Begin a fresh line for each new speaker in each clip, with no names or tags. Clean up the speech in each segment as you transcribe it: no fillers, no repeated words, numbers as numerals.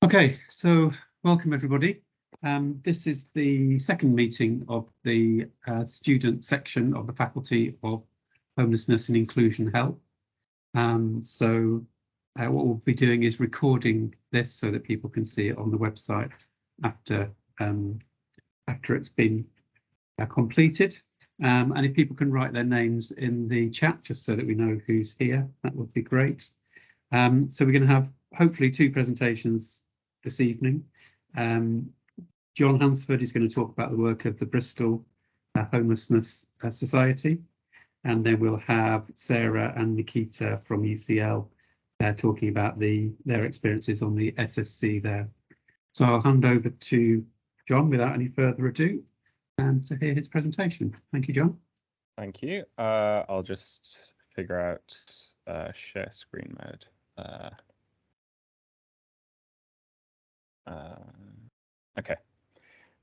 Okay, so welcome everybody. This is the second meeting of the student section of the Faculty of Homelessness and Inclusion Health. What we'll be doing is recording this so that people can see it on the website after it's been completed. And if people can write their names in the chat just so that we know who's here, that would be great. So we're going to have hopefully two presentations this evening. Jon Hansford is going to talk about the work of the Bristol Homelessness Society, and then we'll have Sarah and Nikita from UCL talking about their experiences on the SSC there. So I'll hand over to Jon without any further ado to hear his presentation. Thank you, Jon.
Thank you. I'll just figure out share screen mode. Okay,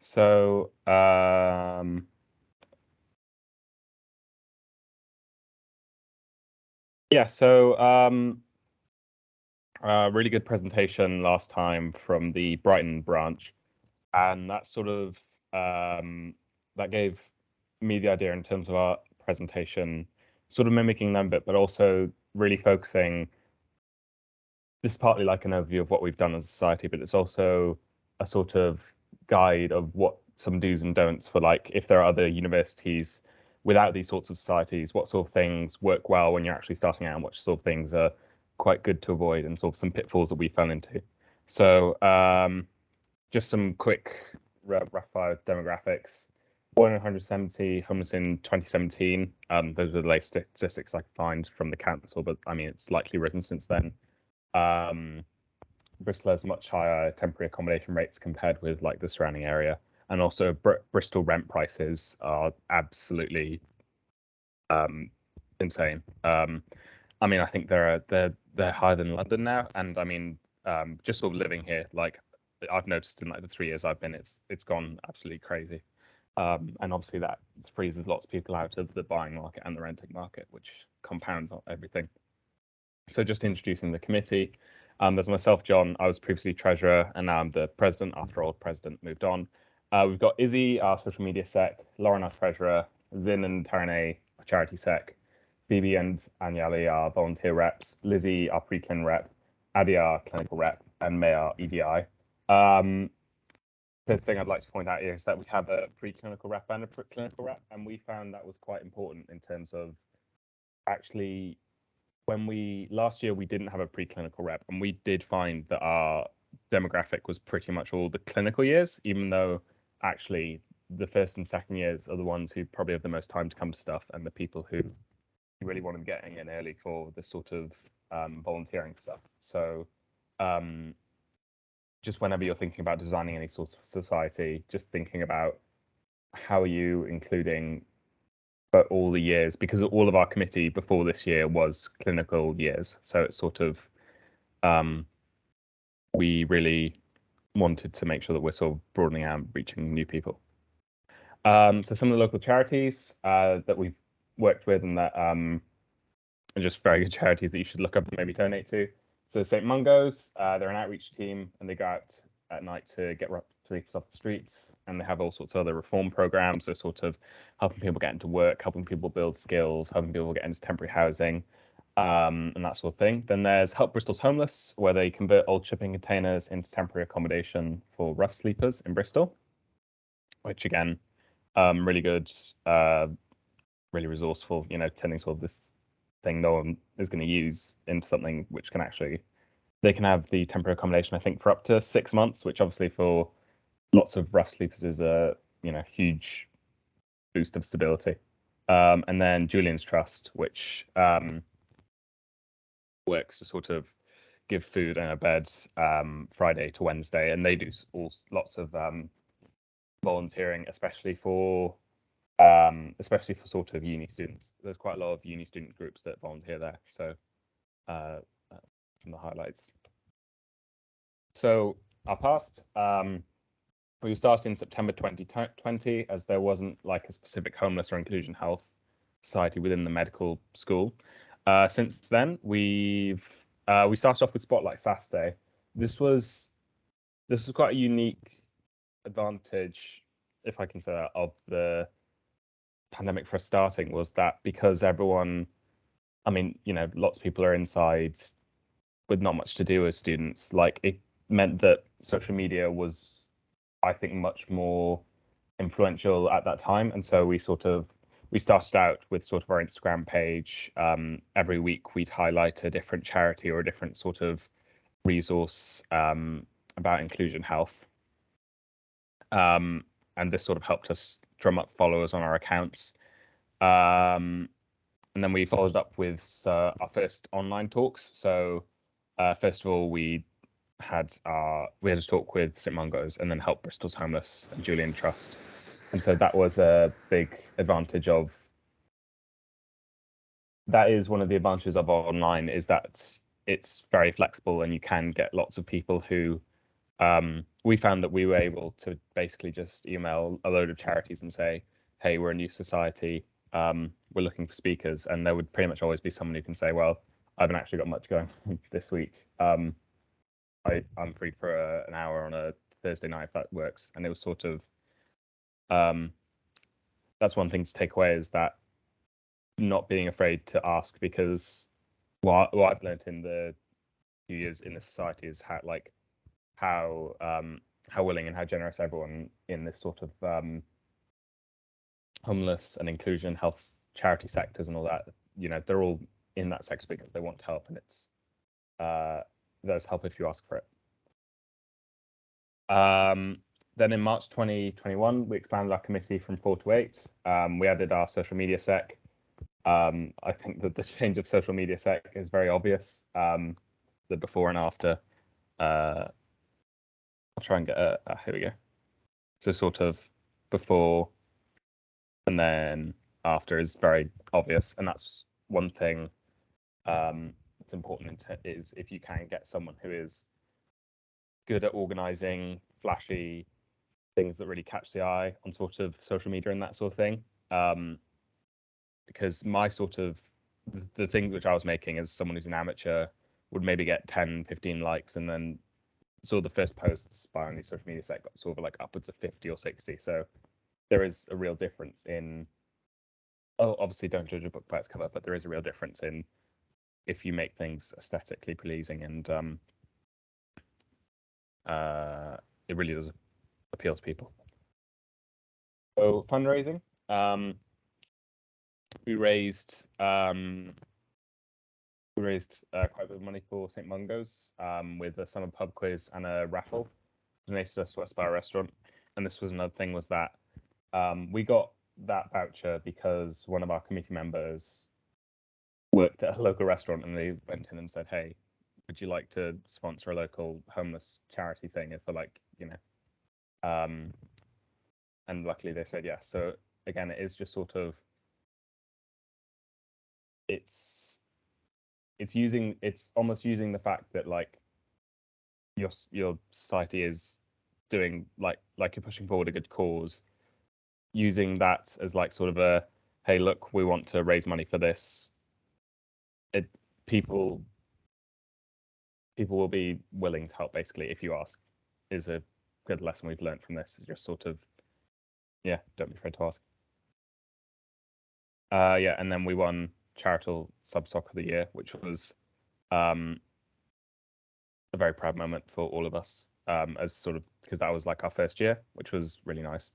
so really good presentation last time from the Brighton branch, and that sort of that gave me the idea in terms of our presentation, sort of mimicking them, but also really focusing. This is partly like an overview of what we've done as a society, but it's also a sort of guide of what some do's and don'ts for, like, if there are other universities without these sorts of societies, what sort of things work well when you're actually starting out, and what sort of things are quite good to avoid, and sort of some pitfalls that we fell into. So just some quick rough fire demographics. Born in 170, homeless in 2017. Those are the latest statistics I could find from the council, but I mean, it's likely risen since then. Bristol has much higher temporary accommodation rates compared with like the surrounding area, and also Bristol rent prices are absolutely insane. I mean, I think they're higher than London now, and I mean, just sort of living here, like I've noticed in like the 3 years I've been, it's gone absolutely crazy. And obviously that freezes lots of people out of the buying market and the renting market, which compounds on everything. So just introducing the committee. There's myself, Jon. I was previously treasurer, and now I'm the president after our president moved on. We've got Izzy, our social media sec, Lauren, our treasurer, Zin and Tarane, our charity sec, Bibi and Anyali, our volunteer reps, Lizzie, our pre-clin rep, Adi, our clinical rep, and May, our EDI. First thing I'd like to point out here is that we have a preclinical rep and a clinical rep, and we found that was quite important in terms of actually, last year we didn't have a preclinical rep, and we did find that our demographic was pretty much all the clinical years, even though actually the first and second years are the ones who probably have the most time to come to stuff, and the people who really want to be getting in early for the sort of volunteering stuff. So just whenever you're thinking about designing any sort of society, just thinking about how are you including all the years, because all of our committee before this year was clinical years. So it's sort of, we really wanted to make sure that we're sort of broadening out and reaching new people. So some of the local charities that we've worked with and that are just very good charities that you should look up and maybe donate to. So St. Mungo's, they're an outreach team, and they go out at night to get sleepers off the streets, and they have all sorts of other reform programs, so sort of helping people get into work, helping people build skills, helping people get into temporary housing, and that sort of thing. Then there's Help Bristol's Homeless, where they convert old shipping containers into temporary accommodation for rough sleepers in Bristol, which again, really good, really resourceful, you know, turning sort of this thing no one is going to use into something which can actually, they can have the temporary accommodation, I think, for up to 6 months, which obviously for lots of rough sleepers is a, you know, huge boost of stability. And then Julian's Trust, which works to sort of give food and a bed Friday to Wednesday, and they do lots of volunteering, especially for sort of uni students. There's quite a lot of uni student groups that volunteer there, so that's some of the highlights. So our past, We started in September 2020, as there wasn't like a specific homeless or inclusion health society within the medical school. Since then, we started off with Spotlight Saturday. This was quite a unique advantage, if I can say that, of the pandemic for starting, was that because everyone, I mean, you know, lots of people are inside with not much to do as students. Like, it meant that social media was, I think, much more influential at that time. And so we started out with sort of our Instagram page. Every week we'd highlight a different charity or a different sort of resource about inclusion health. And this sort of helped us drum up followers on our accounts. And then we followed up with our first online talks. So first of all, we had a talk with St Mungo's, and then Help Bristol's Homeless and Julian Trust. And so that was a big advantage of, that is one of the advantages of online, is that it's very flexible and you can get lots of people who, we found that we were able to basically just email a load of charities and say, hey, we're a new society, we're looking for speakers. And there would pretty much always be someone who can say, well, I haven't actually got much going this week. I'm free for an hour on a Thursday night if that works. And it was sort of, that's one thing to take away, is that not being afraid to ask, because what I've learned in the few years in the society is how willing and how generous everyone in this sort of homeless and inclusion health charity sectors and all that, you know, they're all in that sector because they want to help, and it's there's help if you ask for it. Then in March 2021, we expanded our committee from 4 to 8. We added our social media sec. I think that the change of social media sec is very obvious. The before and after. I'll try and get here we go. So sort of before and then after is very obvious, and that's one thing that's important is if you can get someone who is good at organizing flashy things that really catch the eye on sort of social media and that sort of thing. Because my sort of the things which I was making as someone who's an amateur would maybe get 10, 15 likes, and then sort of the first posts by only social media set got sort of like upwards of 50 or 60. So there is a real difference in, obviously don't judge a book by its cover, but there is a real difference in if you make things aesthetically pleasing, and it really does appeal to people. So fundraising, we raised quite a bit of money for St Mungo's with a summer pub quiz and a raffle donated us to Aspire Restaurant. And this was another thing, was that we got that voucher because one of our committee members worked at a local restaurant, and they went in and said, hey, would you like to sponsor a local homeless charity thing for, like, you know, and luckily they said yes. So again, it is just sort of, it's almost using the fact that, like, your society is doing, like you're pushing forward a good cause, using that as like sort of a, hey, look, we want to raise money for this. People will be willing to help, basically, if you ask, is a good lesson we've learned from this. Is just sort of, yeah, don't be afraid to ask. Yeah, and then we won Charitable Sub-Soc of the Year, which was a very proud moment for all of us, as sort of, because that was like our first year, which was really nice.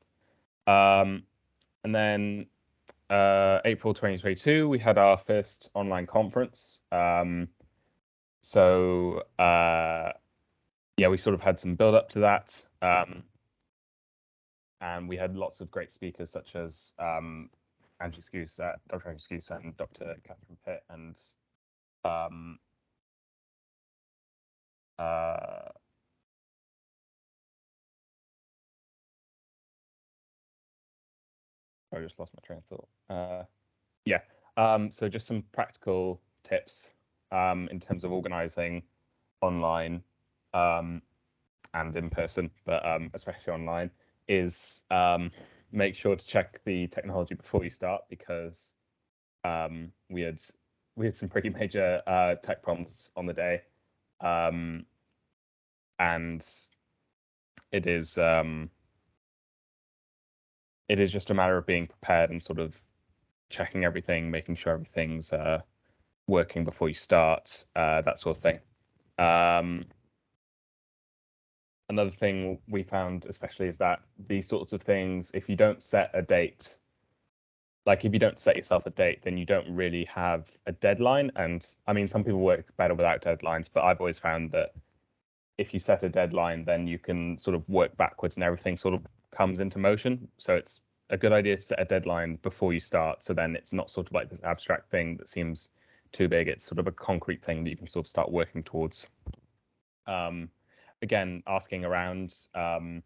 And then April 2022, we had our first online conference. So yeah, we sort of had some build up to that. And we had lots of great speakers, such as Dr. Angie Scusa and Dr. Catherine Pitt, and I just lost my train of thought. Yeah, so just some practical tips in terms of organizing online. and in person, but especially online, is make sure to check the technology before you start, because we had some pretty major tech problems on the day, and it is just a matter of being prepared and sort of checking everything, making sure everything's working before you start, that sort of thing. Another thing we found especially is that these sorts of things, if you don't set a date, like if you don't set yourself a date, then you don't really have a deadline. And I mean, some people work better without deadlines, but I've always found that if you set a deadline, then you can sort of work backwards and everything sort of comes into motion. So it's a good idea to set a deadline before you start. So then it's not sort of like this abstract thing that seems too big. It's sort of a concrete thing that you can sort of start working towards. Again, asking around. I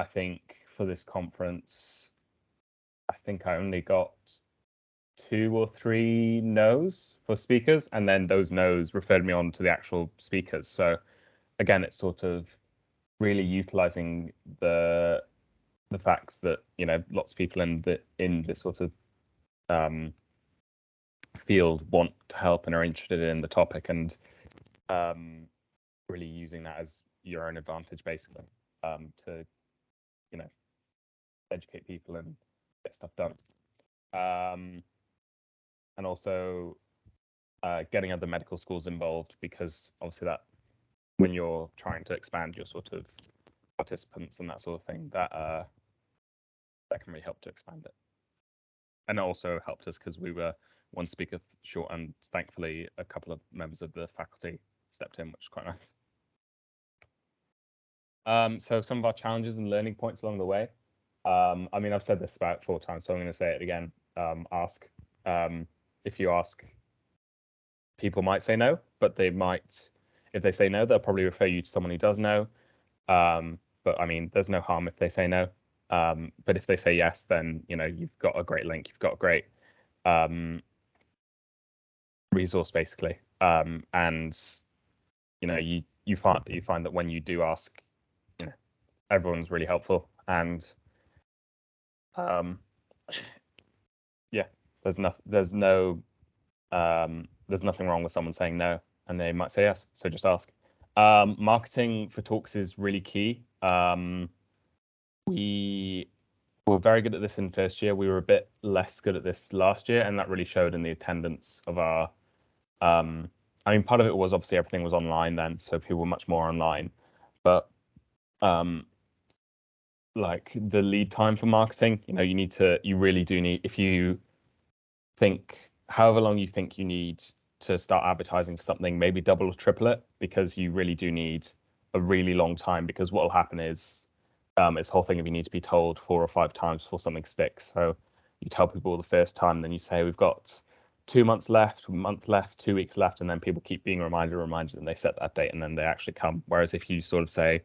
think for this conference, I think I only got 2 or 3 no's for speakers, and then those no's referred me on to the actual speakers. So again, it's sort of really utilizing the facts that, you know, lots of people in this sort of field want to help and are interested in the topic, and really using that as your own advantage, basically, to, you know, educate people and get stuff done. And also getting other medical schools involved, because obviously that when you're trying to expand your sort of participants and that sort of thing, that can really help to expand it. And it also helped us because we were one speaker short, and thankfully a couple of members of the faculty stepped in, which is quite nice. So some of our challenges and learning points along the way. I mean, I've said this about 4 times, so I'm going to say it again. Ask. If you ask, people might say no, but they might, if they say no, they'll probably refer you to someone who does know. But I mean, there's no harm if they say no. But if they say yes, then, you know, you've got a great link, you've got a great resource, basically. And, you know, you find that when you do ask, you know, everyone's really helpful. And yeah, there's nothing wrong with someone saying no, and they might say yes, so just ask. Marketing for talks is really key. We were very good at this in first year. We were a bit less good at this last year, and that really showed in the attendance of our I mean, part of it was obviously everything was online then, so people were much more online, but like the lead time for marketing, you know, you really do need, if you think however long you think you need to start advertising for something, maybe double or triple it, because you really do need a really long time, because what will happen is it's the whole thing of you need to be told 4 or 5 times before something sticks. So you tell people the first time, then you say we've got 2 months left, a month left, 2 weeks left, and then people keep being reminded, and they set that date, and then they actually come. Whereas if you sort of say,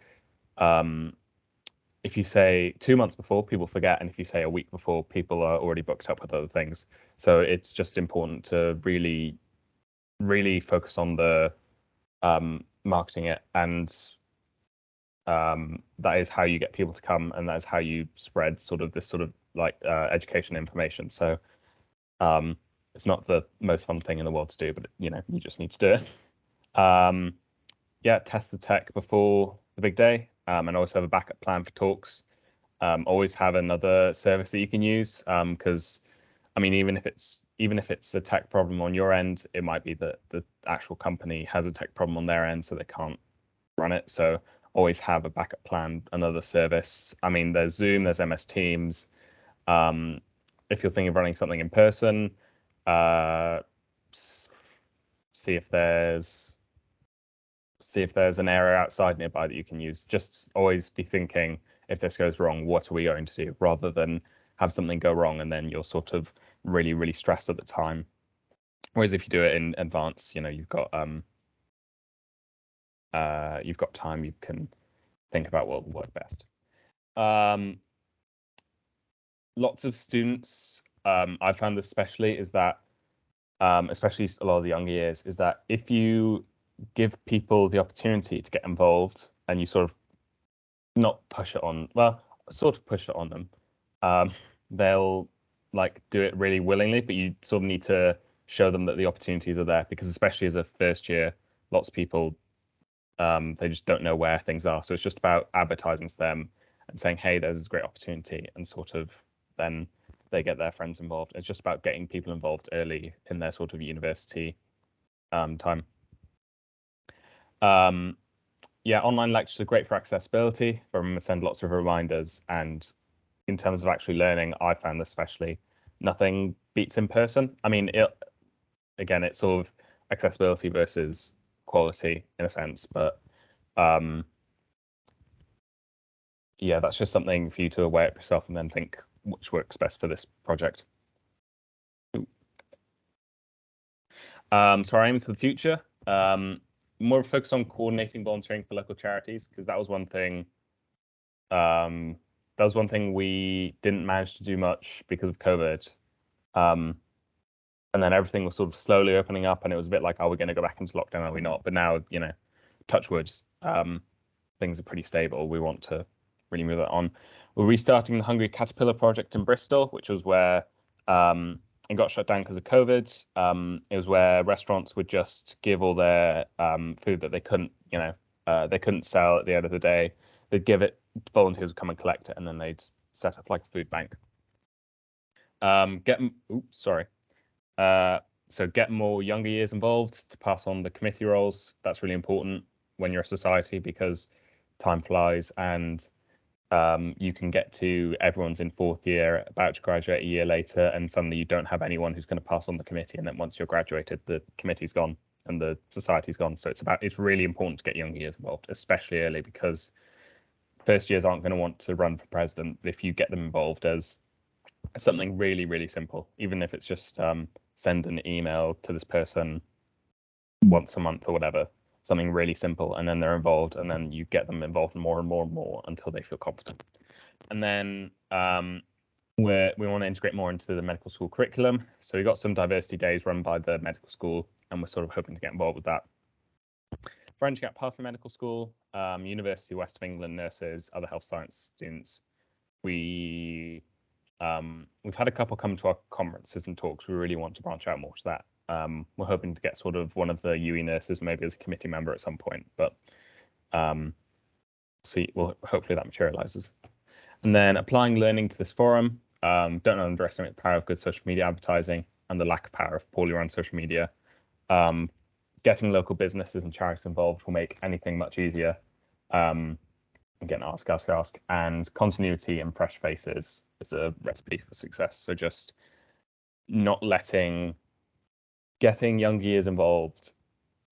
if you say 2 months before, people forget, and if you say a week before, people are already booked up with other things. So it's just important to really, really focus on the marketing it, and that is how you get people to come, and that is how you spread sort of this sort of like education information. So it's not the most fun thing in the world to do, but you know, you just need to do it. Yeah, test the tech before the big day, and also have a backup plan for talks. Always have another service that you can use, because I mean, even if it's a tech problem on your end, it might be that the actual company has a tech problem on their end, so they can't run it. So always have a backup plan, another service. I mean, there's Zoom, there's MS Teams. If you're thinking of running something in person, see if there's an area outside nearby that you can use. Just always be thinking, if this goes wrong, what are we going to do, rather than have something go wrong and then you're sort of really, really stressed at the time. Whereas if you do it in advance, you know, you've got time, you can think about what will work best. Lots of students, I found this especially, is that especially a lot of the younger years, is that if you give people the opportunity to get involved and you sort of not push it on, well, sort of push it on them. They'll like do it really willingly, but you sort of need to show them that the opportunities are there, because especially as a first year, lots of people they just don't know where things are. So it's just about advertising to them and saying, hey, there's this great opportunity, and sort of then they get their friends involved. It's just about getting people involved early in their sort of university time. Yeah, online lectures are great for accessibility. I remember send lots of reminders, and in terms of actually learning, I found especially nothing beats in person. I mean, again, it's sort of accessibility versus quality in a sense, but yeah, that's just something for you to weigh up yourself and then think which works best for this project. So our aims for the future, more focused on coordinating volunteering for local charities, because that was one thing. That was one thing we didn't manage to do much because of COVID. And then everything was sort of slowly opening up, and it was a bit like, are we going to go back into lockdown? Are we not? But now, you know, touch wood, things are pretty stable. We want to really move that on. We're restarting the Hungry Caterpillar project in Bristol, which was where it got shut down because of COVID. It was where restaurants would just give all their food that they couldn't, you know, they couldn't sell at the end of the day. They'd give it, volunteers would come and collect it, and then they'd set up like a food bank. So get more younger years involved to pass on the committee roles. That's really important when you're a society, because time flies, and you can get to everyone's in 4th year, about to graduate a year later, and suddenly you don't have anyone who's going to pass on the committee. And then once you're graduated, the committee's gone and the society's gone. So it's really important to get younger years involved, especially early, because first years aren't going to want to run for president. But if you get them involved as something really, really simple, even if it's just send an email to this person once a month or whatever, something really simple, and then they're involved, and then you get them involved more and more and more until they feel competent. And then we want to integrate more into the medical school curriculum. So we got some diversity days run by the medical school, and we're sort of hoping to get involved with that. Branching out past the medical school, University West of England nurses, other health science students. We've had a couple come to our conferences and talks. We really want to branch out more to that. We're hoping to get sort of one of the UE nurses maybe as a committee member at some point, but well, hopefully that materializes. And then applying learning to this forum. Don't underestimate the power of good social media advertising and the lack of power of poorly run social media. Getting local businesses and charities involved will make anything much easier. Again, ask, and continuity and fresh faces is a recipe for success. So just not getting younger years involved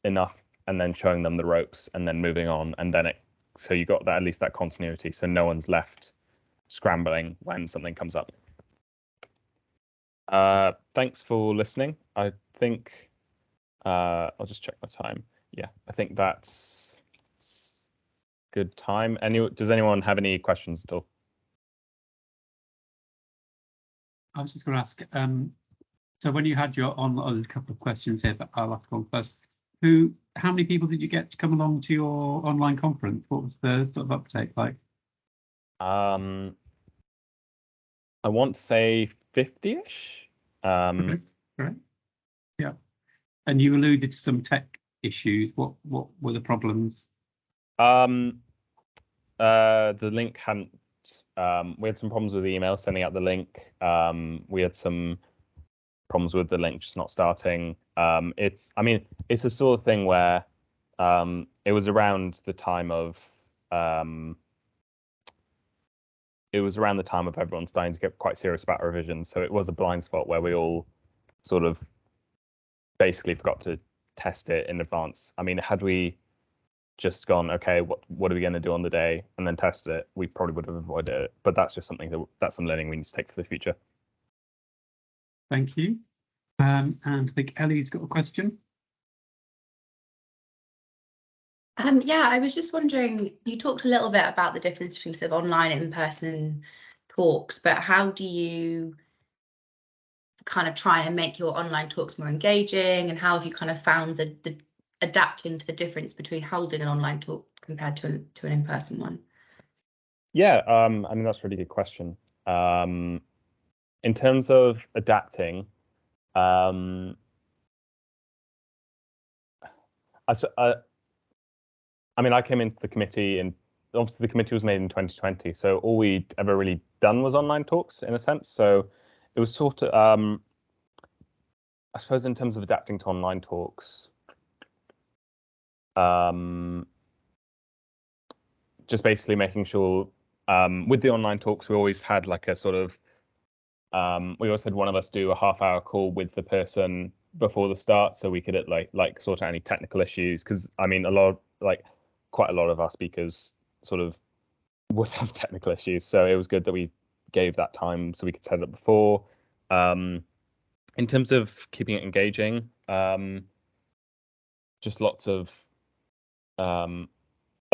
enough, and then showing them the ropes, and then moving on, and then so you got that, at least that continuity, so no one's left scrambling when something comes up. Thanks for listening. I think I'll just check my time. Yeah, I think that's good time. Does anyone have any questions at all?
I was just going to ask, so when you had your a couple of questions here, but I'll ask one first. How many people did you get to come along to your online conference? What was the sort of uptake like?
I want to say 50-ish.
Okay, great. Yeah. And you alluded to some tech issues. What were the problems?
The link hadn't. We had some problems with the email sending out the link. We had some problems with the link just not starting. It's a sort of thing where it was around the time of everyone starting to get quite serious about revision. So it was a blind spot where we all sort of basically forgot to test it in advance. I mean, had we just gone, okay, what are we going to do on the day, and then tested it, we probably would have avoided it. But that's just something that's some learning we need to take for the future.
Thank you. And I think Ellie's got a question.
Yeah, I was just wondering, you talked a little bit about the difference between sort of online and in-person talks, but how do you kind of try and make your online talks more engaging, and how have you kind of found the adapting to the difference between holding an online talk compared to an in-person one?
Yeah, I mean, that's a really good question. In terms of adapting, I mean, I came into the committee, and obviously the committee was made in 2020, so all we'd ever really done was online talks in a sense. So it was sort of, I suppose, in terms of adapting to online talks, just basically making sure with the online talks, we always had like a sort of, we always had one of us do a half-hour call with the person before the start, so we could like sort out any technical issues. Because I mean, quite a lot of our speakers sort of would have technical issues, so it was good that we gave that time so we could set it up before. In terms of keeping it engaging, just lots of, I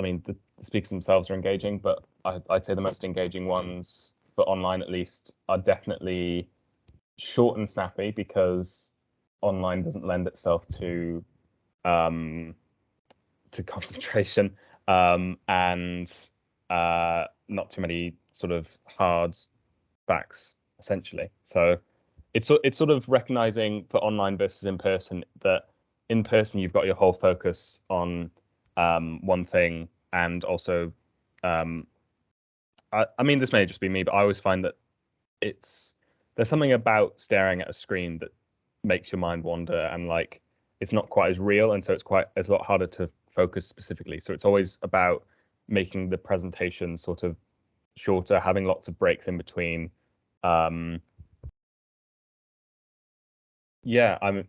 mean, the speakers themselves are engaging, but I'd say the most engaging ones for online, at least, are definitely short and snappy, because online doesn't lend itself to concentration, and not too many sort of hard facts, essentially. So it's sort of recognizing for online versus in person that in person you've got your whole focus on one thing, and also I mean, this may just be me, but I always find that there's something about staring at a screen that makes your mind wander, and like it's not quite as real, and so it's a lot harder to focus specifically. So it's always about making the presentation sort of shorter, having lots of breaks in between. Yeah,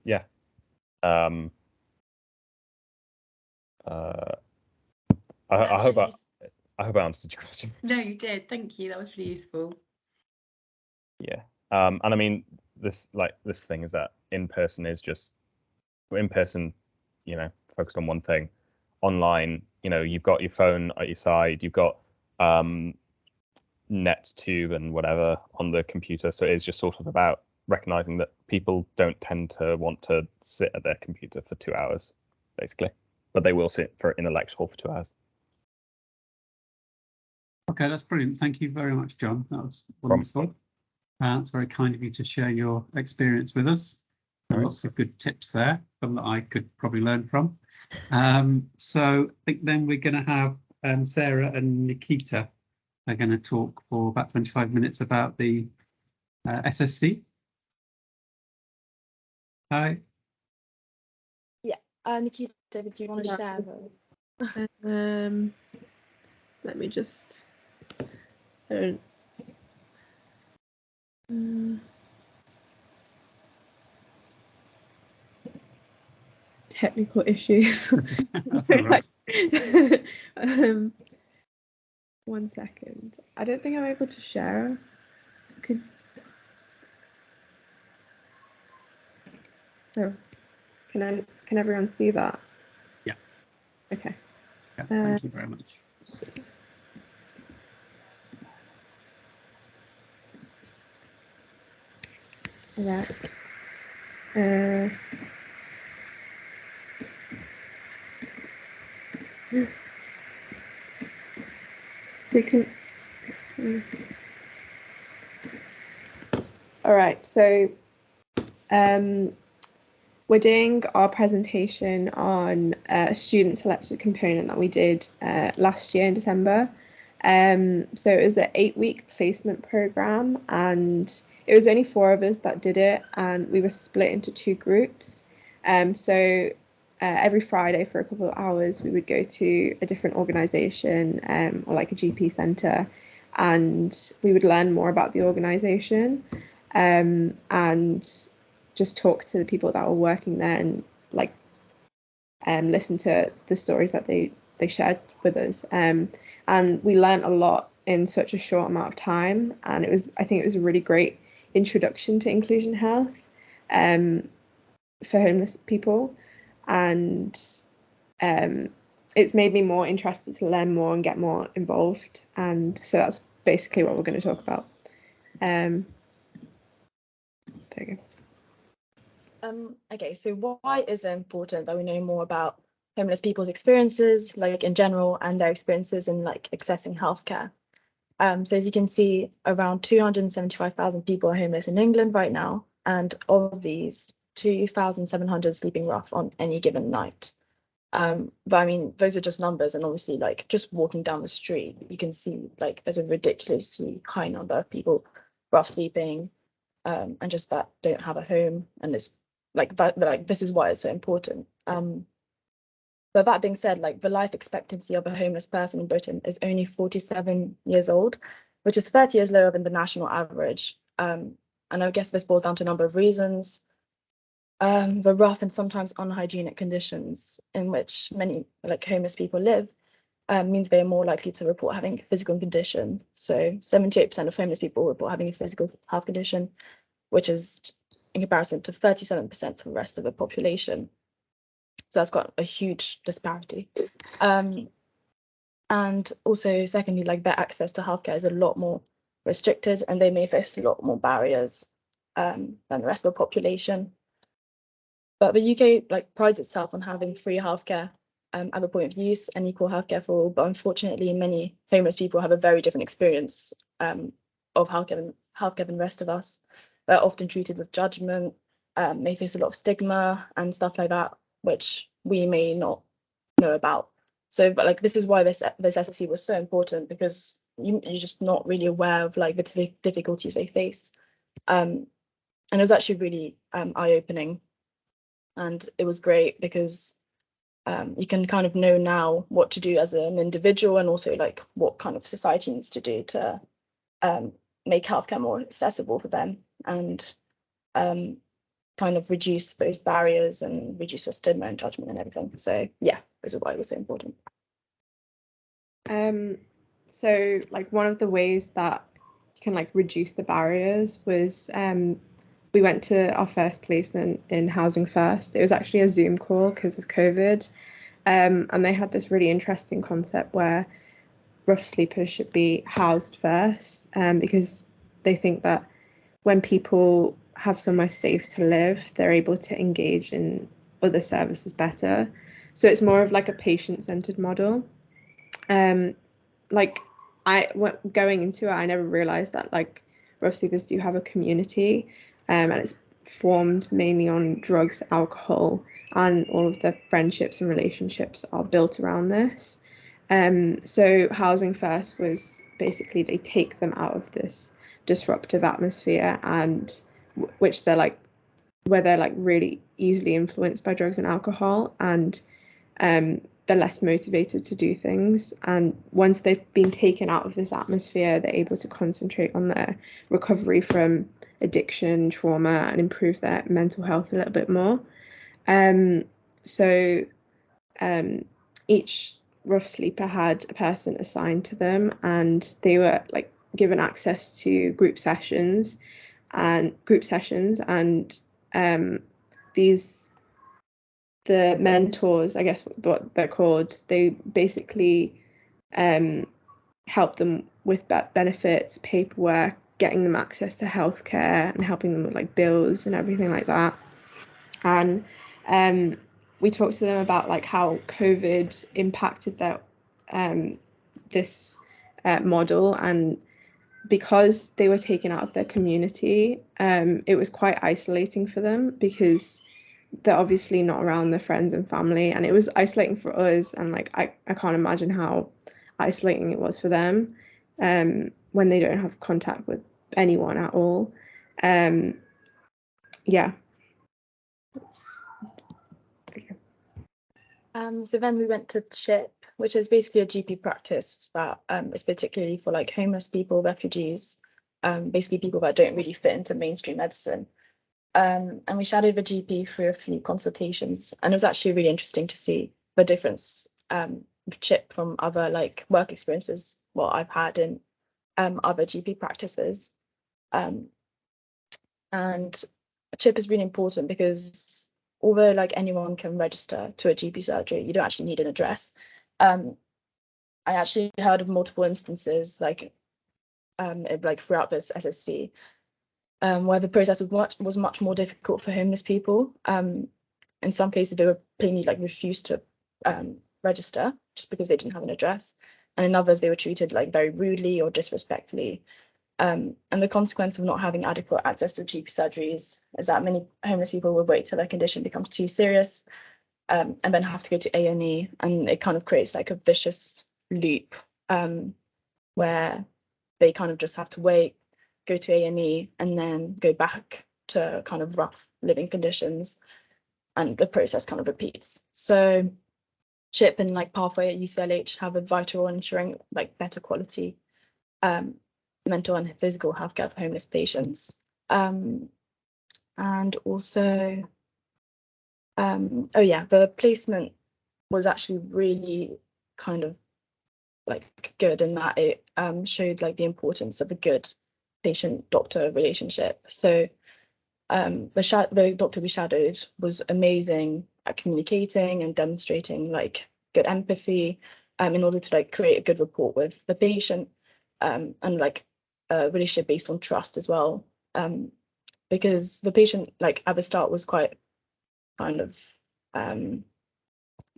yeah. I hope I answered your question.
No, you did. Thank you. That was really useful.
Yeah. And I mean, this thing is that in person, you know, focused on one thing. Online, you know, you've got your phone at your side, you've got NetTube and whatever on the computer. So it's just sort of about recognizing that people don't tend to want to sit at their computer for 2 hours, basically, but they will sit in a lecture hall for 2 hours.
Okay, that's brilliant. Thank you very much, John. That was wonderful. It's very kind of you to share your experience with us. Nice. Lots of good tips there, some that I could probably learn from. So I think then we're going to have Sarah and Nikita are going to talk for about 25 minutes about the SSC. Hi.
Yeah, Nikita, do you want to share
Let me just. Technical issues.
Right.
1 second. I don't think I'm able to share. Can everyone see that?
Yeah.
Okay.
Yeah, thank you very much.
Right. So you can. All right. So we're doing our presentation on a student selected component that we did last year in December. So it was an 8-week placement program, and it was only 4 of us that did it, and we were split into 2 groups. So every Friday for a couple of hours, we would go to a different organisation or like a GP centre, and we would learn more about the organisation and just talk to the people that were working there, and like listen to the stories that they shared with us. And we learned a lot in such a short amount of time, and I think it was a really great introduction to inclusion health for homeless people, and it's made me more interested to learn more and get more involved, and so that's basically what we're going to talk about. There you go.
Okay, so why is it important that we know more about homeless people's experiences, like in general, and their experiences in like accessing healthcare? So as you can see, around 275,000 people are homeless in England right now, and of these, 2,700 sleeping rough on any given night. But I mean, those are just numbers, and obviously, like, just walking down the street, you can see like there's a ridiculously high number of people rough sleeping, and just that don't have a home, and it's like that, like this is why it's so important. But that being said, like the life expectancy of a homeless person in Britain is only 47 years old, which is 30 years lower than the national average. And I guess this boils down to a number of reasons. The rough and sometimes unhygienic conditions in which many like homeless people live means they are more likely to report having a physical condition. So 78% of homeless people report having a physical health condition, which is in comparison to 37% for the rest of the population. So that's got a huge disparity. And also, secondly, like their access to healthcare is a lot more restricted, and they may face a lot more barriers than the rest of the population. But the UK like prides itself on having free healthcare at the point of use and equal healthcare for all. But unfortunately, many homeless people have a very different experience of healthcare than the rest of us. They're often treated with judgment, may face a lot of stigma and stuff like that, which we may not know about. So, but like this is why this SSC was so important, because you're just not really aware of like the difficulties they face. And it was actually really eye-opening, and it was great because you can kind of know now what to do as an individual, and also like what kind of society needs to do to make healthcare more accessible for them, and kind of reduce those barriers and reduce your stigma and judgment and everything. So yeah, this is why it was so important.
So like one of the ways that you can like reduce the barriers was we went to our first placement in Housing First. It was actually a Zoom call because of COVID, and they had this really interesting concept where rough sleepers should be housed first, because they think that when people have somewhere safe to live, they're able to engage in other services better. So it's more of like a patient-centered model. Like going into it, I never realized that like rough sleepers do have a community, and it's formed mainly on drugs, alcohol, and all of the friendships and relationships are built around this. So Housing First was basically they take them out of this disruptive atmosphere, and which they're like where they're like really easily influenced by drugs and alcohol, and they're less motivated to do things. And once they've been taken out of this atmosphere, they're able to concentrate on their recovery from addiction, trauma, and improve their mental health a little bit more. So each rough sleeper had a person assigned to them, and they were like given access to group sessions, and the mentors, I guess what they're called, they basically help them with benefits, paperwork, getting them access to healthcare, and helping them with like bills and everything like that. And we talked to them about like how COVID impacted their this model, and because they were taken out of their community, it was quite isolating for them, because they're obviously not around their friends and family, and it was isolating for us, and like I can't imagine how isolating it was for them when they don't have contact with anyone at all. Yeah. Okay.
So then we went to CHIP, which is basically a GP practice that is particularly for like homeless people, refugees, basically people that don't really fit into mainstream medicine. And we shadowed the GP through a few consultations, and it was actually really interesting to see the difference with CHIP from other like work experiences what I've had in other GP practices. And CHIP is really important because although like anyone can register to a GP surgery, you don't actually need an address. I actually heard of multiple instances like throughout this SSC where the process was much more difficult for homeless people. In some cases, they were plainly like refused to register just because they didn't have an address. and in others they were treated like very rudely or disrespectfully. And the consequence of not having adequate access to GP surgeries is that many homeless people will wait till their condition becomes too serious, and then have to go to A&E, and it kind of creates like a vicious loop, where they kind of just have to wait, go to A&E, and then go back to kind of rough living conditions, and the process kind of repeats. So CHIP and like Pathway at UCLH have a vital role in ensuring like better quality mental and physical healthcare for homeless patients. And also, oh yeah, the placement was actually really kind of like good in that it showed like the importance of a good patient-doctor relationship. So the doctor we shadowed was amazing at communicating and demonstrating like good empathy in order to like create a good rapport with the patient, and like a relationship based on trust as well, because the patient like at the start was quite kind of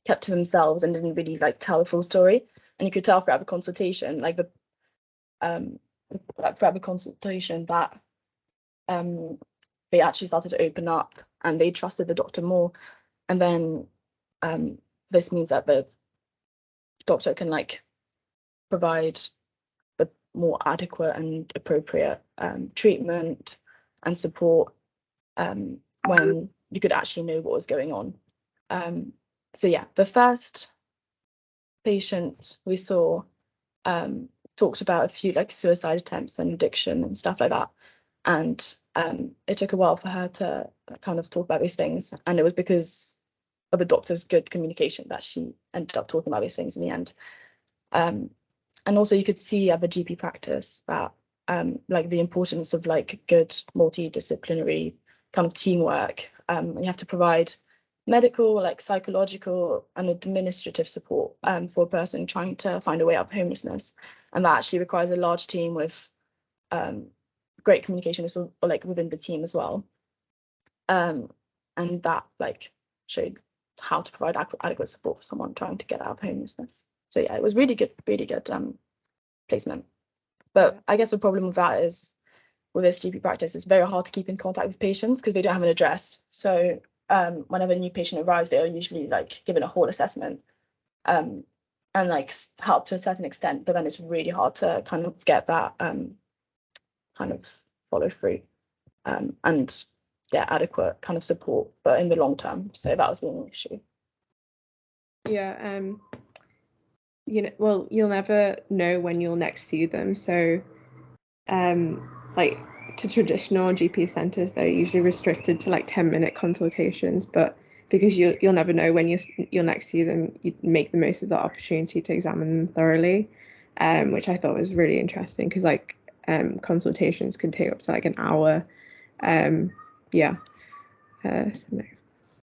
kept to themselves and didn't really like tell the full story, and you could tell throughout the consultation like the throughout the consultation that they actually started to open up and they trusted the doctor more. And then this means that the doctor can like provide a more adequate and appropriate treatment and support when you could actually know what was going on. So yeah, the first patient we saw talked about a few like suicide attempts and addiction and stuff like that. And it took a while for her to kind of talk about these things. And it was because of the doctor's good communication that she ended up talking about these things in the end. And also you could see at the GP practice that like the importance of like good multidisciplinary kind of teamwork. You have to provide medical, like psychological and administrative support for a person trying to find a way out of homelessness. And that actually requires a large team with great communication or like within the team as well. And that like showed how to provide adequate support for someone trying to get out of homelessness. So yeah, it was really good placement. But I guess the problem with that is with this GP practice, it's very hard to keep in contact with patients because they don't have an address. So whenever a new patient arrives, they are usually like given a whole assessment and like help to a certain extent, but then it's really hard to kind of get that kind of follow through and get adequate kind of support, but in the long term. So that was being an issue.
Yeah, you know, well, you'll never know when you'll next see them. So like to traditional GP centres, they're usually restricted to like 10-minute consultations, but because you'll never know when you'll next see them, you make the most of the opportunity to examine them thoroughly, which I thought was really interesting because like consultations can take up to like an hour.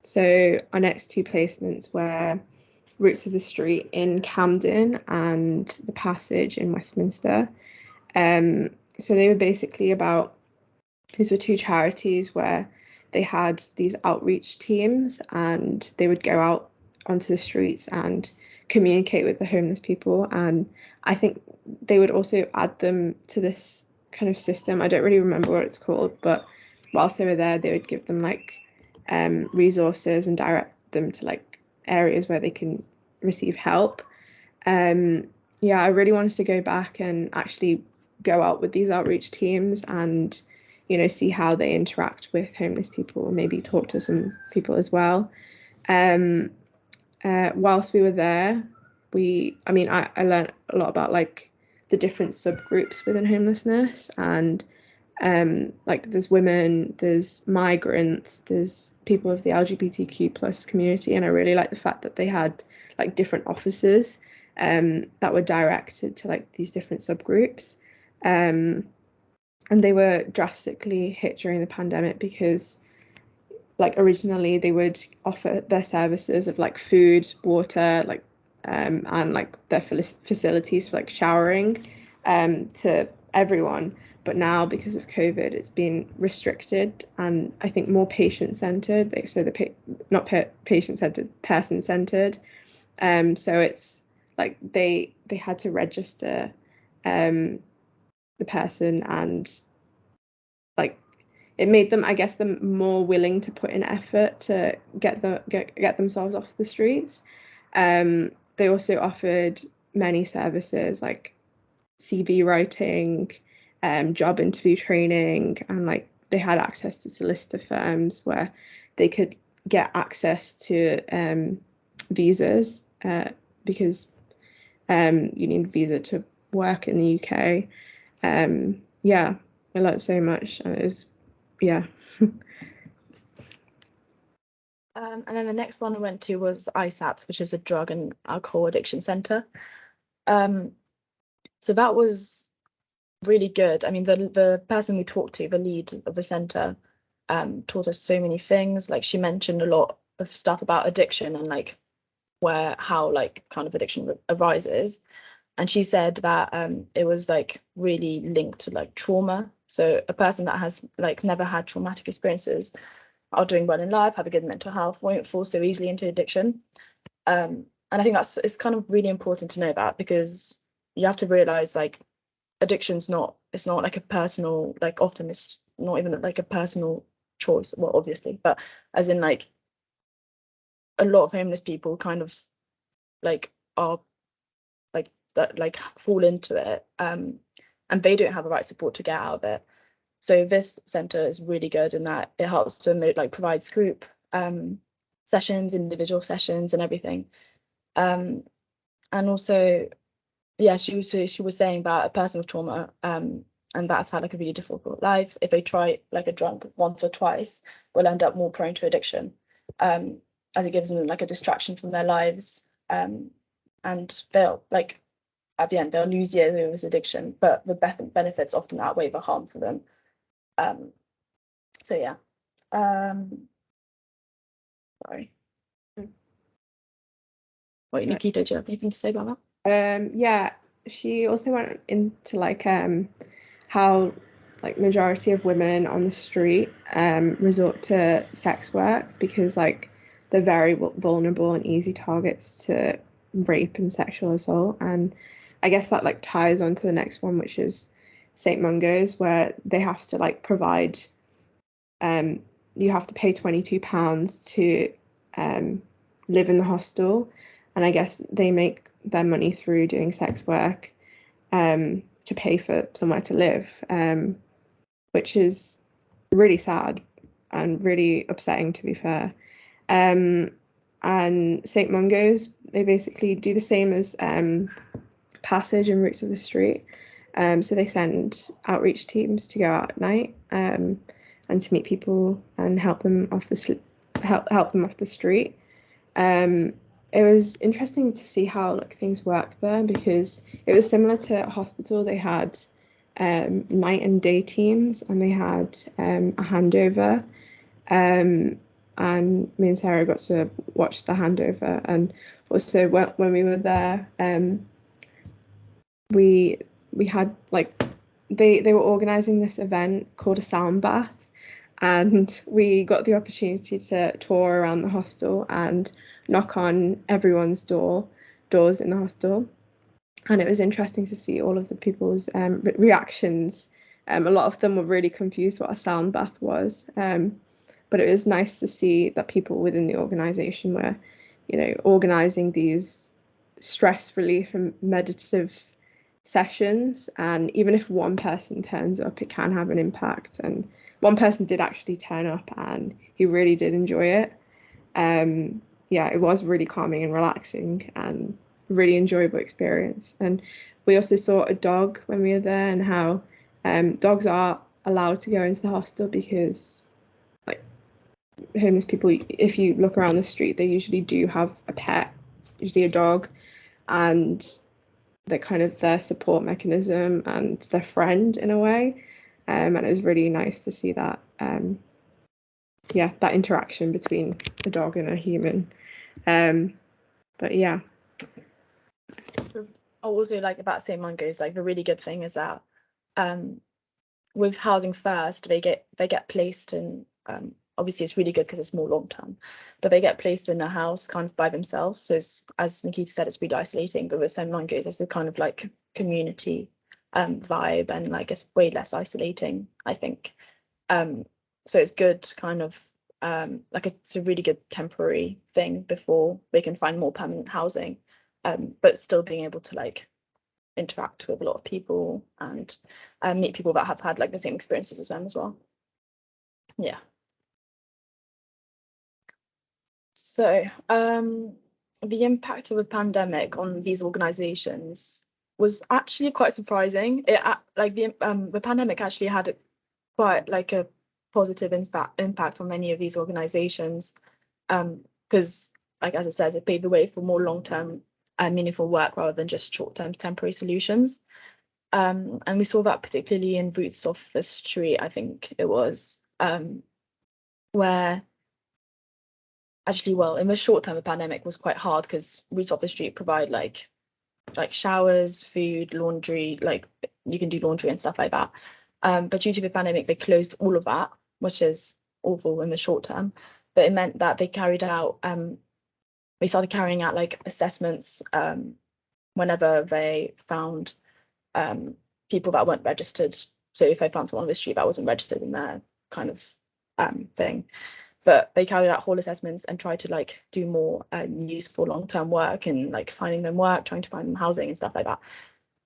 So our next two placements were Roots of the Street in Camden and The Passage in Westminster. So they were basically about, these were two charities where they had these outreach teams and they would go out onto the streets and communicate with the homeless people. And I think they would also add them to this kind of system. I don't really remember what it's called, but whilst they were there, they would give them like resources and direct them to like areas where they can receive help. Yeah, I really wanted to go back and actually go out with these outreach teams and, you know, see how they interact with homeless people, maybe talk to some people as well. Whilst we were there, I learned a lot about like the different subgroups within homelessness, and like there's women, there's migrants, there's people of the LGBTQ plus community, and I really like the fact that they had like different offices that were directed to like these different subgroups, and they were drastically hit during the pandemic because like originally they would offer their services of like food, water, like and like their facilities for like showering to everyone. But now, because of COVID, it's been restricted, and I think more patient-centered. So not patient-centered, person-centered. So it's like they had to register the person, and like it made them, I guess, them more willing to put in effort to get themselves off the streets. They also offered many services like CV writing, job interview training, and like they had access to solicitor firms where they could get access to visas, because you need a visa to work in the UK. Yeah, I learned so much, and it was, yeah.
And then the next one I went to was ISATS, which is a drug and alcohol addiction centre. So that was really good. I mean, the person we talked to, the lead of the centre, taught us so many things. Like she mentioned a lot of stuff about addiction and like how like kind of addiction arises. And she said that it was like really linked to like trauma. So a person that has like never had traumatic experiences are doing well in life, have a good mental health, won't fall so easily into addiction. And I think it's kind of really important to know that, because you have to realize like addiction's it's not like a personal, like often it's not even like a personal choice, well obviously, but as in like a lot of homeless people kind of like are like that, like fall into it, and they don't have the right support to get out of it. So this centre is really good in that it helps to like provides group sessions, individual sessions, and everything. And also, yeah, she was saying about a person with trauma, and that's had like a really difficult life. If they try like a drug once or twice, will end up more prone to addiction, as it gives them like a distraction from their lives, and they'll like at the end they'll lose years of this addiction, but the benefits often outweigh the harm for them. So yeah. Sorry. Wait, Nikita, do you have anything to say about that?
Yeah, she also went into like how like majority of women on the street resort to sex work because like they're very vulnerable and easy targets to rape and sexual assault. And I guess that like ties on to the next one, which is St. Mungo's, where they have to like provide, you have to pay £22 to live in the hostel, and I guess they make their money through doing sex work to pay for somewhere to live, which is really sad and really upsetting, to be fair. And St. Mungo's, they basically do the same as Passage and Roots of the Street. So they send outreach teams to go out at night and to meet people and help them off the street. It was interesting to see how like things work there, because it was similar to a hospital. They had night and day teams, and they had a handover, and me and Sarah got to watch the handover. And also when we were there, we had like they were organising this event called a sound bath, and we got the opportunity to tour around the hostel and knock on everyone's doors in the hostel. And it was interesting to see all of the people's reactions. A lot of them were really confused what a sound bath was, but it was nice to see that people within the organisation were, organising these stress relief and meditative sessions. And even if one person turns up, it can have an impact. And one person did actually turn up, and he really did enjoy it. Yeah, it was really calming and relaxing and really enjoyable experience. And we also saw a dog when we were there, and how dogs are allowed to go into the hostel because like homeless people, if you look around the street, they usually do have a pet, usually a dog, and they're kind of their support mechanism and their friend in a way. And it was really nice to see that, yeah, that interaction between a dog and a human. But yeah.
Also, like about St. Mungo's, like the really good thing is that with Housing First, they get placed in obviously it's really good because it's more long term, but they get placed in a house kind of by themselves. So it's, as Nikita said, it's really isolating, but with St. Mango's, it's a kind of like community vibe, and like it's way less isolating, I think. So it's good kind of like it's a really good temporary thing before they can find more permanent housing, but still being able to like interact with a lot of people and meet people that have had like the same experiences as them as well. Yeah. So the impact of the pandemic on these organizations was actually quite surprising. It like the pandemic actually had quite like a positive impact on many of these organizations, because like as I said, it paved the way for more long-term and meaningful work rather than just short-term temporary solutions. And we saw that particularly in Roots of the Street, I think it was, where actually, well, in the short term, the pandemic was quite hard because Roots of the Street provide like showers, food, laundry, like you can do laundry and stuff like that. But due to the pandemic, they closed all of that, which is awful in the short term. But it meant that they carried out, they started carrying out like assessments whenever they found people that weren't registered. So if they found someone on the street that wasn't registered in their kind of thing, but they carried out whole assessments and tried to like do more useful long-term work and like finding them work, trying to find them housing and stuff like that.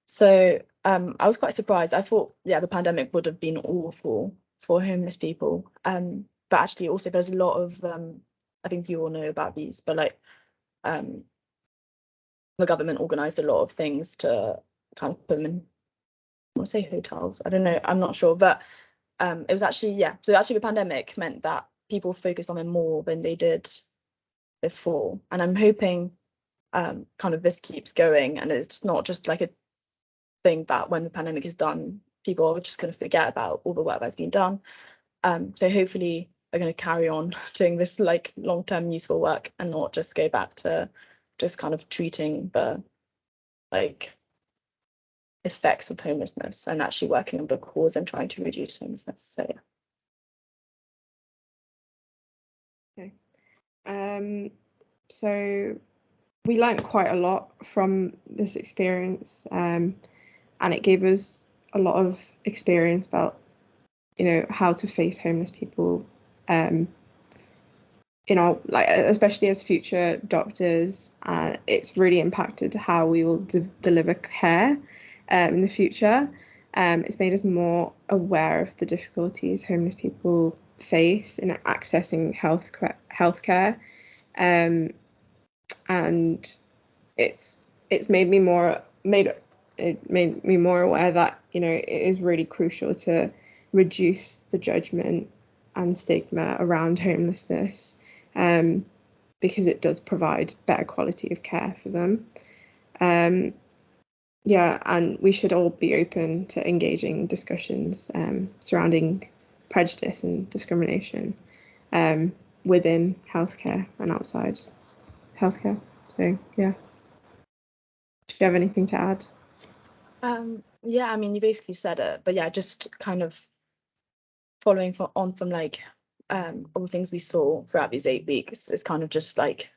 So I was quite surprised. I thought, yeah, the pandemic would have been awful for homeless people. But actually also there's a lot of, I think you all know about these, but like the government organised a lot of things to kind of put them in, I want to say hotels, I don't know, I'm not sure, but it was actually, yeah, so actually the pandemic meant that people focused on them more than they did before. And I'm hoping kind of this keeps going and it's not just like a thing that when the pandemic is done, people are just going to forget about all the work that's been done. So hopefully they're going to carry on doing this like long-term useful work and not just go back to just kind of treating the like effects of homelessness and actually working on the cause and trying to reduce homelessness. So yeah.
Okay. So we learned quite a lot from this experience, and it gave us a lot of experience about, you know, how to face homeless people, you know, like especially as future doctors. It's really impacted how we will deliver care in the future. It's made us more aware of the difficulties homeless people face in accessing healthcare, and it made me more aware that, you know, it is really crucial to reduce the judgment and stigma around homelessness, because it does provide better quality of care for them. Yeah, and we should all be open to engaging discussions surrounding prejudice and discrimination within healthcare and outside healthcare. So yeah. Do you have anything to add?
Yeah, I mean, you basically said it, but yeah, just kind of following from like all the things we saw throughout these 8 weeks, is kind of just like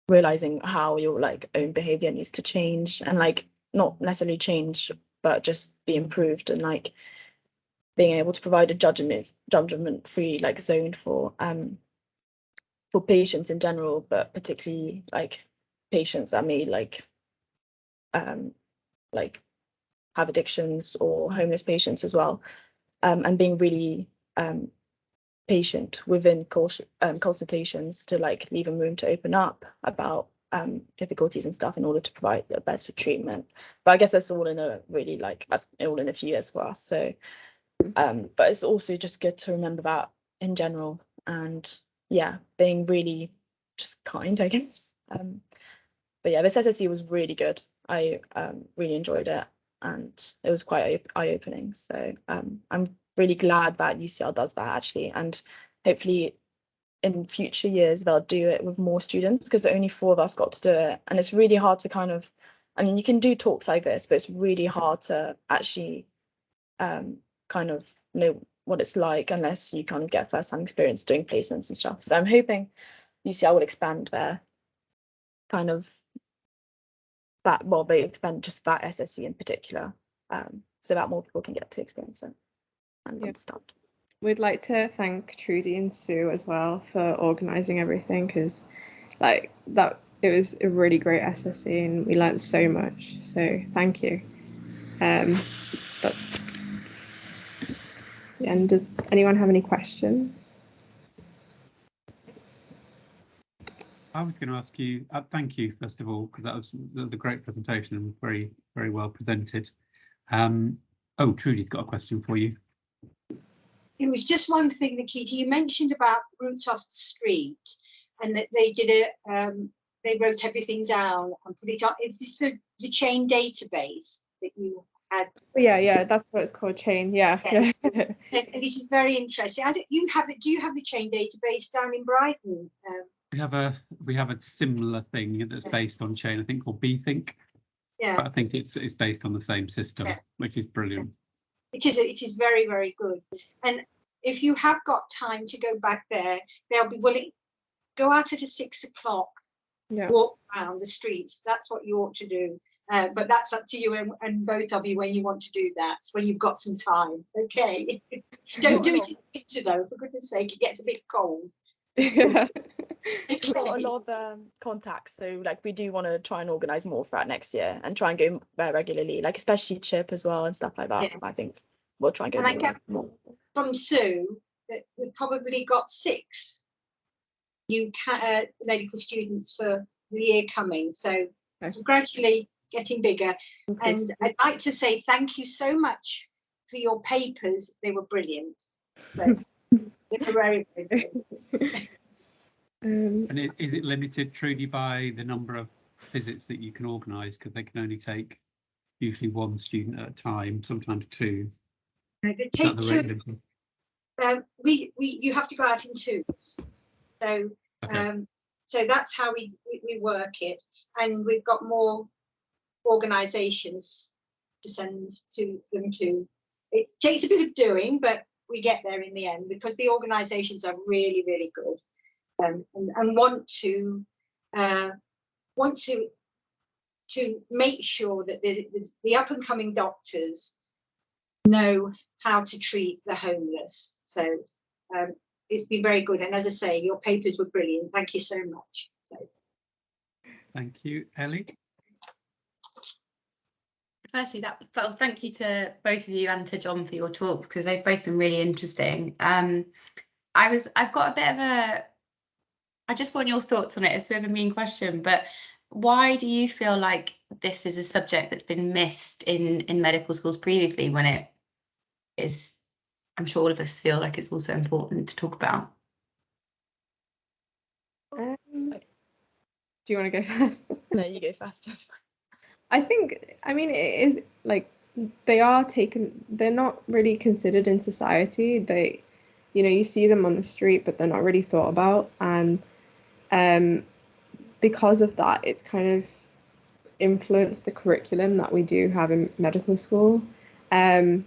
realizing how your like own behavior needs to change, and like not necessarily change, but just be improved, and like being able to provide a judgment-free like zone for patients in general, but particularly like patients that may like have addictions, or homeless patients as well, and being really patient within consultations to like leave them room to open up about difficulties and stuff in order to provide a better treatment. But I guess that's all in a really like that's all in a few years for us. So but it's also just good to remember that in general, and yeah, being really just kind, I guess. But yeah, this SSE was really good. I really enjoyed it, and it was quite eye-opening. So I'm really glad that UCL does that actually, and hopefully in future years they'll do it with more students, because only 4 of us got to do it, and it's really hard to kind of, I mean, you can do talks like this, but it's really hard to actually kind of know what it's like unless you kind of get first-hand experience doing placements and stuff. So I'm hoping UCL will expand their kind of that, well, they expand just that SSC in particular, so that more people can get to experience it and understand.
We'd like to thank Trudy and Sue as well for organising everything, because like that, it was a really great SSC and we learned so much. So thank you. That's and does anyone have any questions?
I was going to ask you, thank you, first of all, because that was the great presentation and very, very well presented. Oh, Trudy's got a question for you.
It was just one thing, Nikita, you mentioned about routes off the street and that they did it, they wrote everything down and put it on. Is this the chain database that you had?
Yeah, that's what it's called, chain, yeah.
And this is very interesting. Do you have the chain database down in Brighton?
We have a similar thing that's based on chain, I think, called BThink.
Yeah.
But I think it's based on the same system, which is brilliant.
It is very, very good. And if you have got time to go back there, they'll be willing. Go out at 6 o'clock, walk around the streets. That's what you ought to do. But that's up to you and both of you when you want to do that. It's when you've got some time. Okay. Don't do it in the winter though, for goodness sake, it gets a bit cold.
Yeah.
We've got a lot of contacts, so like we do want to try and organise more for that next year and try and go there regularly, like especially Chip as well and stuff like that. I think we'll try and go more.
From Sue that we've probably got 6 new medical students for the year coming, so gradually getting bigger. And I'd like to say thank you so much for your papers. They were brilliant. So they were very, very good.
And is it limited, Trudy, by the number of visits that you can organise? Because they can only take usually 1 student at a time, sometimes 2.
They take 2. You have to go out in 2s. So so that's how we work it, and we've got more organisations to send to them to. It takes a bit of doing, but we get there in the end because the organisations are really, really good. And want to make sure that the up and coming doctors know how to treat the homeless. So it's been very good. And as I say, your papers were brilliant. Thank you so much.
Thank you, Ellie.
Firstly, thank you to both of you and to Jon for your talks, because they've both been really interesting. I've got a bit of I just want your thoughts on it. It's a bit of a mean question, but why do you feel like this is a subject that's been missed in medical schools previously, when it is, I'm sure all of us feel like it's also important to talk about?
Do you want to go first?
No, you go first. That's fine.
I mean, it is like they're not really considered in society. They, you see them on the street, but they're not really thought about. And because of that, it's kind of influenced the curriculum that we do have in medical school. Again,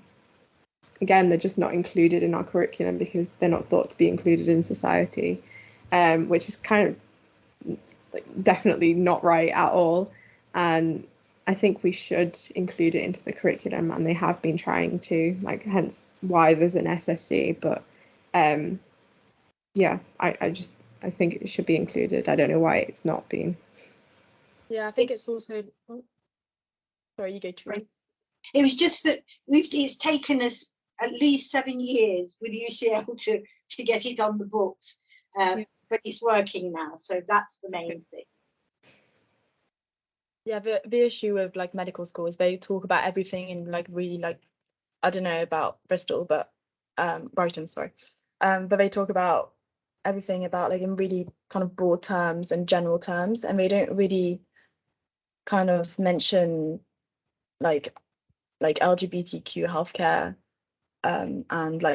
they're just not included in our curriculum because they're not thought to be included in society, which is kind of definitely not right at all. And I think we should include it into the curriculum, and they have been trying to, hence why there's an SSC. But yeah, I think it should be included. I don't know why it's not been.
Yeah, I think it's also. Oh, sorry, you go, Trudy.
It was just that it's taken us at least 7 years with UCL to get it on the books, but it's working now, so that's the main thing.
Yeah, the issue with medical school is they talk about everything in really I don't know about Bristol, but Brighton, sorry, but they talk about everything about in really kind of broad terms and general terms, and they don't really kind of mention like LGBTQ healthcare and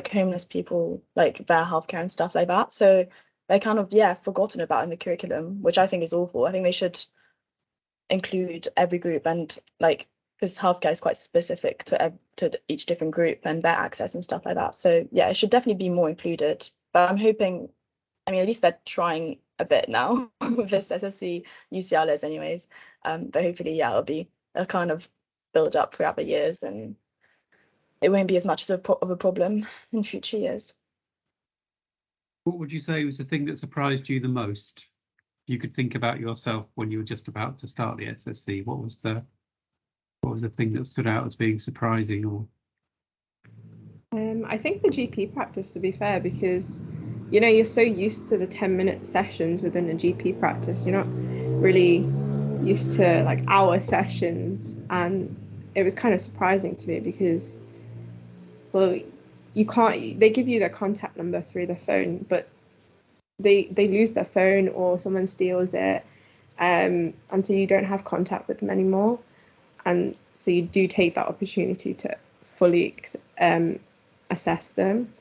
homeless people, their healthcare and stuff like that. So they're kind of forgotten about in the curriculum, which I think is awful. I think they should include every group and because healthcare is quite specific to each different group and their access and stuff like that. So yeah, it should definitely be more included. But I'm hoping, I mean, at least they're trying a bit now with this SSC UCLs anyways. But hopefully, yeah, it'll be a kind of build up throughout the years, and it won't be as much of a problem in future years.
What would you say was the thing that surprised you the most? You could think about yourself when you were just about to start the SSC. What was the thing that stood out as being surprising? Or
I think the GP practice, to be fair, because you know, you're so used to the 10-minute sessions within a GP practice. You're not really used to like hour sessions, and it was kind of surprising to me because, well, you can't, they give you their contact number through the phone, but they lose their phone or someone steals it, and so you don't have contact with them anymore, and so you do take that opportunity to fully assess them.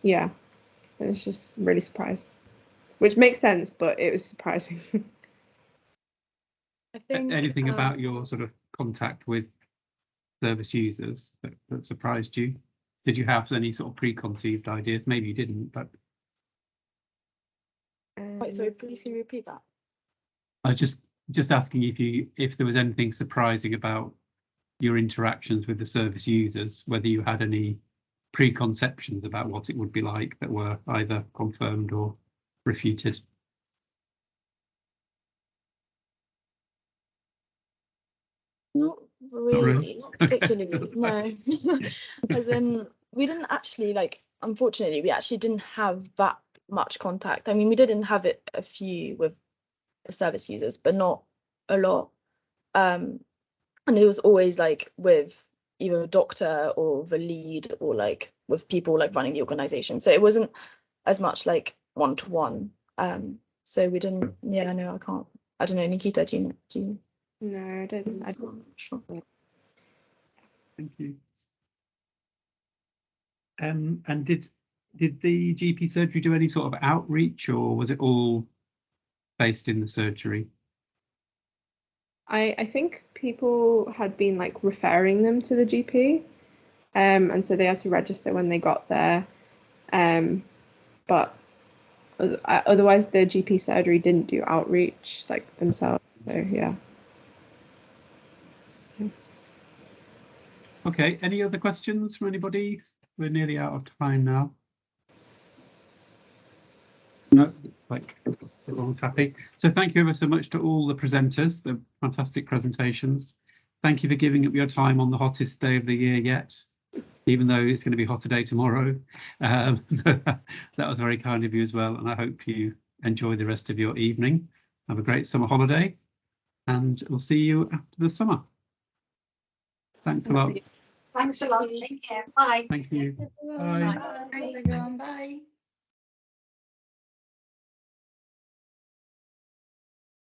Yeah, I was just really surprised, which makes sense, but it was surprising.
I think
anything about your sort of contact with service users that surprised you? Did you have any sort of preconceived ideas? Maybe you didn't, but
wait, sorry, please can you repeat that?
I was just asking if there was anything surprising about your interactions with the service users, whether you had any preconceptions about what it would be like that were either confirmed or refuted.
Not really, not particularly, no. As in, we didn't actually, like, unfortunately, we actually didn't have that much contact. I mean, we didn't have it a few with the service users, but not a lot. And it was always like with either a doctor or the lead or like with people like running the organization. So it wasn't as much like one-to-one. So we didn't, yeah, no, I don't know, Nikita, do you?
No, I don't.
I'm not sure.
Thank you. And did the GP surgery do any sort of outreach, or was it all based in the surgery?
I think people had been like referring them to the GP, and so they had to register when they got there, but otherwise the GP surgery didn't do outreach like themselves. So yeah.
Okay, any other questions from anybody? We're nearly out of time now. No, like everyone's happy. So thank you ever so much to all the presenters, the fantastic presentations. Thank you for giving up your time on the hottest day of the year yet, even though it's going to be a hotter day tomorrow. So that was very kind of you as well, and I hope you enjoy the rest of your evening. Have a great summer holiday, and we'll see you after the summer. Thanks a lot.
Thanks a lot. Take care. Bye.
Thank you.
Bye. Thanks everyone. Bye.